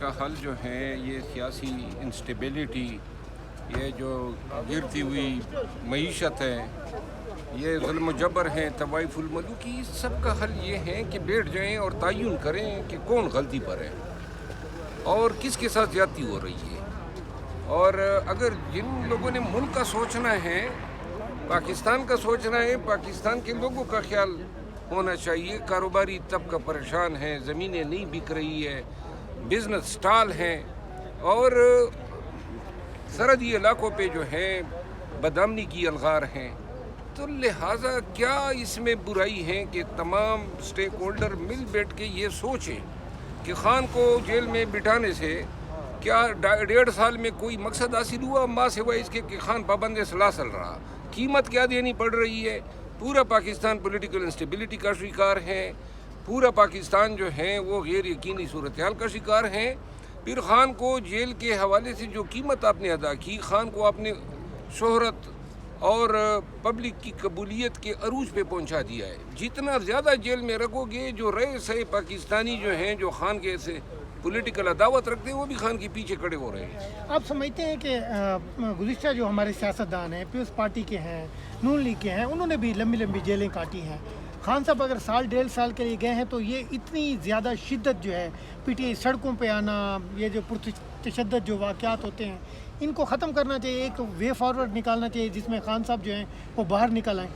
کا حل جو ہے یہ سیاسی انسٹیبلٹی، یہ جو گرتی ہوئی معیشت ہے، یہ ظلم و جبر ہے، طوائف الملوک کی، سب کا حل یہ ہے کہ بیٹھ جائیں اور تعین کریں کہ کون غلطی پر ہے اور کس کے ساتھ زیادتی ہو رہی ہے۔ اور اگر جن لوگوں نے ملک کا سوچنا ہے، پاکستان کا سوچنا ہے، پاکستان کے لوگوں کا خیال ہونا چاہیے۔ کاروباری طبقہ پریشان ہے، زمینیں نہیں بک رہی ہے، بزنس سٹال ہیں اور سرحدی علاقوں پہ جو ہے بدامنی کی الغار ہیں، تو لہٰذا کیا اس میں برائی ہے کہ تمام سٹیک ہولڈر مل بیٹھ کے یہ سوچیں کہ خان کو جیل میں بٹھانے سے کیا 1.5 سال میں کوئی مقصد حاصل ہوا، ماں سوائے اس کے کہ خان پابند سلاسل رہا؟ قیمت کیا دینی پڑ رہی ہے؟ پورا پاکستان پولیٹیکل انسٹیبلٹی کا شکار ہے، پورا پاکستان جو ہے وہ غیر یقینی صورتحال کا شکار ہے۔ پھر خان کو جیل کے حوالے سے جو قیمت آپ نے ادا کی، خان کو آپ نے شہرت اور پبلک کی قبولیت کے عروج پہ پہنچا دیا ہے۔ جتنا زیادہ جیل میں رکھو گے، جو رئیس ہے پاکستانی جو ہیں، جو خان کے سے پولیٹیکل عداوت رکھتے ہیں، وہ بھی خان کے پیچھے کھڑے ہو رہے ہیں۔ آپ سمجھتے ہیں کہ گزشتہ جو ہمارے سیاستدان ہیں، پیپلز پارٹی کے ہیں، نون لیگ کے ہیں، انہوں نے بھی لمبی لمبی جیلیں کاٹی ہیں؟ خان صاحب اگر 1.5 سال کے لیے گئے ہیں تو یہ اتنی زیادہ شدت جو ہے پی ٹی آئی سڑکوں پہ آنا، یہ جو پرتشدد جو واقعات ہوتے ہیں، ان کو ختم کرنا چاہیے، ایک وے فارورڈ نکالنا چاہیے جس میں خان صاحب جو ہیں وہ باہر نکل آئیں۔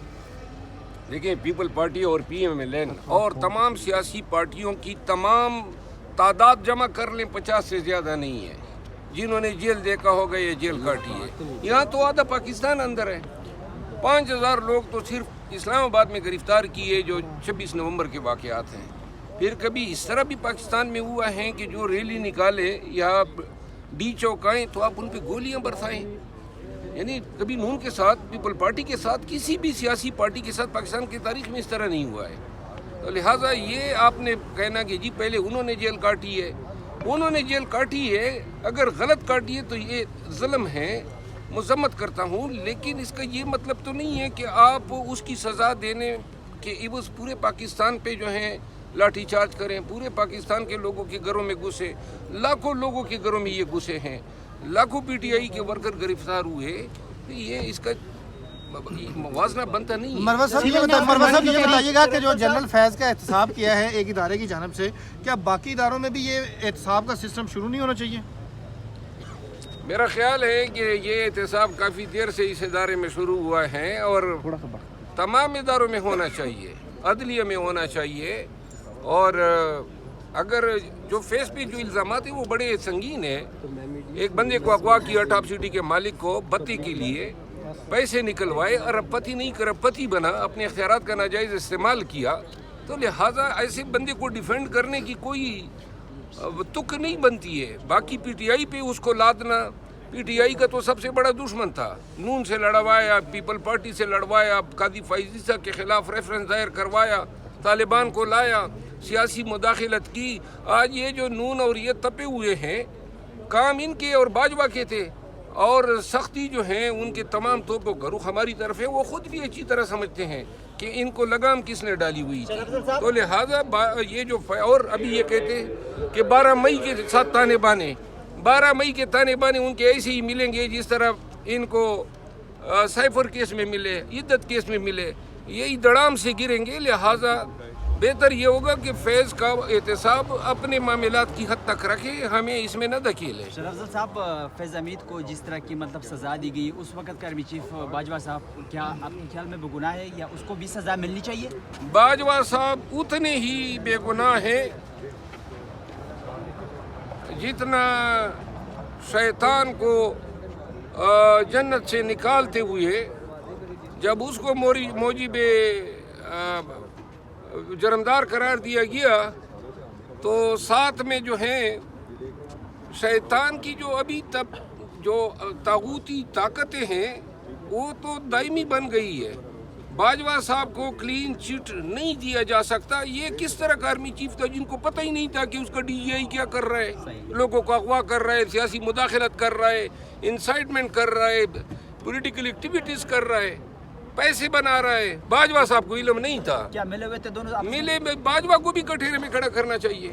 دیکھیں، پیپل پارٹی اور پی ایم ایل این اور تمام سیاسی پارٹیوں کی تمام تعداد جمع کر لیں، 50 سے زیادہ نہیں ہے جنہوں نے جیل دیکھا ہوگا یا جیل کاٹی ہے۔ یہاں تو آدھا پاکستان اندر ہے۔ 5000 لوگ تو صرف اسلام آباد میں گرفتار کیے جو 26 نومبر کے واقعات ہیں۔ پھر کبھی اس طرح بھی پاکستان میں ہوا ہے کہ جو ریلی نکالے یا ڈی چوکائیں تو آپ ان پہ گولیاں برسائیں۔ یعنی کبھی نون کے ساتھ، پیپل پارٹی کے ساتھ، کسی بھی سیاسی پارٹی کے ساتھ پاکستان کی تاریخ میں اس طرح نہیں ہوا ہے۔ تو لہٰذا یہ آپ نے کہنا کہ جی پہلے انہوں نے جیل کاٹی ہے، انہوں نے جیل کاٹی ہے، اگر غلط کاٹی ہے تو یہ ظلم ہے، مذمت کرتا ہوں، لیکن اس کا یہ مطلب تو نہیں ہے کہ آپ اس کی سزا دینے کے عوض پورے پاکستان پہ جو ہیں لاٹھی چارج کریں، پورے پاکستان کے لوگوں کے گھروں میں گھسے، لاکھوں لوگوں کے گھروں میں یہ گھسے ہیں، لاکھوں پی ٹی آئی کے ورکر گرفتار ہوئے، یہ اس کا موازنہ بنتا نہیں ہے۔ مروت صاحب یہ بتائیے گا کہ جو جنرل فیض کا احتساب کیا ہے ایک ادارے کی جانب سے، کیا باقی اداروں میں بھی یہ احتساب کا سسٹم شروع نہیں ہونا چاہیے؟ میرا خیال ہے کہ یہ احتساب کافی دیر سے اس ادارے میں شروع ہوا ہے اور تمام اداروں میں ہونا چاہیے، عدلیہ میں ہونا چاہیے۔ اور اگر جو فیس پہ جو الزامات ہیں وہ بڑے سنگین ہیں، ایک بندے کو اغوا کیا، ٹاپ سٹی کے مالک کو بتی کے لیے پیسے نکلوائے، ارب پتی نہیں کرب پتی بنا، اپنے اختیارات کا ناجائز استعمال کیا، تو لہٰذا ایسے بندے کو ڈیفینڈ کرنے کی کوئی تک نہیں بنتی ہے۔ باقی پی ٹی آئی پہ اس کو لادنا، پی ٹی آئی کا تو سب سے بڑا دشمن تھا، نون سے لڑوایا، پیپل پارٹی سے لڑوایا، قاضی فائزہ کے خلاف ریفرنس دائر کروایا، طالبان کو لایا، سیاسی مداخلت کی۔ آج یہ جو نون اور یہ تپے ہوئے ہیں، کام ان کے اور باجوہ کے تھے، اور سختی جو ہیں ان کے تمام توپوں کا رخ ہماری طرف ہے۔ وہ خود بھی اچھی طرح سمجھتے ہیں کہ ان کو لگام کس نے ڈالی ہوئی تھی، تو لہٰذا یہ جو اور ابھی یہ کہتے کہ 12 مئی کے ساتھ تانے بانے، 12 مئی کے تانے بانے ان کے ایسے ہی ملیں گے جس طرح ان کو سائفر کیس میں ملے، عدت کیس میں ملے، یہی دڑام سے گریں گے۔ لہٰذا بہتر یہ ہوگا کہ فیض کا احتساب اپنے معاملات کی حد تک رکھے، ہمیں اس میں نہ دھکیلے۔ شرف افضل صاحب، فیض حمید کو جس طرح کی سزا دی گئی، اس وقت کا آرمی چیف باجوہ صاحب کیا آپ کے خیال میں بے گناہ ہے یا اس کو بھی سزا ملنی چاہیے؟ باجوہ صاحب اتنے ہی بے گناہ ہیں جتنا شیطان کو جنت سے نکالتے ہوئے جب اس کو موجب جرمدار قرار دیا گیا تو ساتھ میں جو ہیں شیطان کی جو ابھی تک جو طاغوتی طاقتیں ہیں وہ تو دائمی بن گئی ہے۔ باجوہ صاحب کو کلین چٹ نہیں دیا جا سکتا۔ یہ کس طرح کا آرمی چیف تھا جن کو پتہ ہی نہیں تھا کہ اس کا ڈی جی آئی کیا کر رہا ہے، لوگوں کو اغوا کر رہا ہے، سیاسی مداخلت کر رہا ہے، انسائٹمنٹ کر رہا ہے، پولیٹیکل ایکٹیویٹیز کر رہا ہے، پیسے بنا رہا ہے۔ باجوہ صاحب کو علم نہیں تھا، کیا ملے ہوئے تھے دونوں؟ ملے باجوہ کو بھی کٹہرے میں کھڑا کرنا چاہیے۔